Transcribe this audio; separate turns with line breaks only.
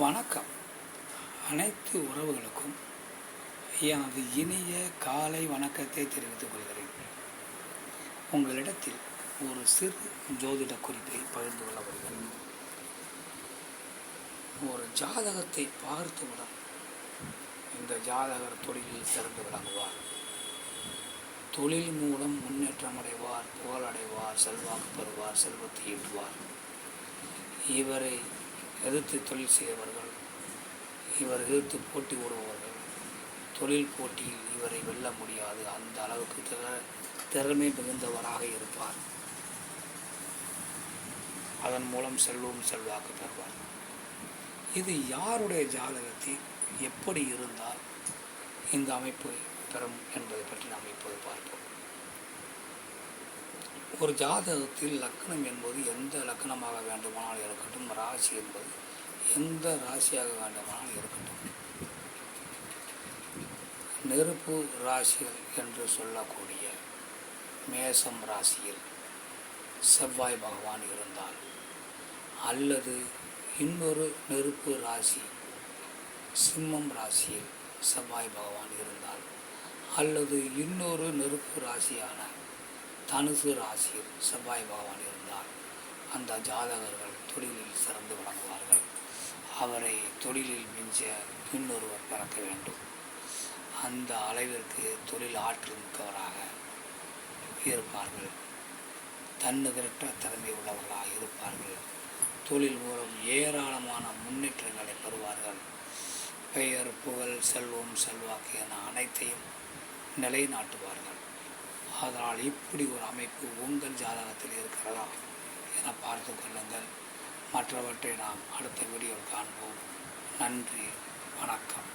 வணக்கம். அனைத்து உறவுகளுக்கும் எனது இனிய காலை வணக்கத்தை தெரிவித்துக் கொள்கிறேன். உங்களிடத்தில் ஒரு சிறு ஜோதிட குறிப்பை பகிர்ந்து கொள்ள வருகிறேன். ஒரு ஜாதகத்தை பார்த்தவுடன் இந்த ஜாதகர் தொழிலில் சிறந்து விளங்குவார், தொழில் மூலம் முன்னேற்றம் அடைவார், புகழடைவார், செல்வாக்கு பெறுவார், செல்வத்தை ஈட்டுவார். இவரை எதிர்த்து தொழில் செய்தவர்கள், இவர் எதிர்த்து போட்டி ஓடுபவர்கள் தொழில் போட்டியில் இவரை வெல்ல முடியாது. அந்த அளவுக்கு திறமை மிகுந்தவராக இருப்பார். அதன் மூலம் செல்வாக்கு பெறுவார். இது யாருடைய ஜாதகத்தில் எப்படி இருந்தால் இந்த அமைப்பு பெறும் என்பதை பற்றி நாம் இப்போது பார்ப்போம். ஒரு ஜாதகத்தில் லக்னம் என்பது எந்த லக்னமாக வேண்டுமானால் இருக்கட்டும், ராசி என்பது எந்த ராசியாக வேண்டுமானால் இருக்கட்டும். நெருப்பு ராசிகள் என்று சொல்லக்கூடிய மேசம் ராசியில் செவ்வாய் பகவான் இருந்தால், அல்லது இன்னொரு நெருப்பு ராசி சிம்மம் ராசியில் செவ்வாய் பகவான் இருந்தால், அல்லது இன்னொரு நெருப்பு ராசியான தனுசு ராசியில் செவ்வாய் பகவான் இருந்தால், அந்த ஜாதகர்கள் தொழிலில் சிறந்து விளங்குவார்கள். அவரை தொழிலில் மிஞ்ச இன்னொருவர் பிறக்க வேண்டும். அந்த அளவிற்கு தொழில் ஆற்றல் மிக்கவராக இருப்பார்கள். தன்னுதிரற்ற திறமை உள்ளவர்களாக இருப்பார்கள். தொழில் மூலம் ஏராளமான முன்னேற்றங்களை பெறுவார்கள். பெயர், புகழ், செல்வம், செல்வாக்கு என அனைத்தையும் நிலைநாட்டுவார்கள். அதனால் இப்படி ஒரு அமைப்பு உங்கள் ஜாதகத்தில் இருக்கிறதா என பார்த்து கொள்ளுங்கள். மற்றவற்றை நாம் அடுத்த வீடியோவில் காண்போம். நன்றி, வணக்கம்.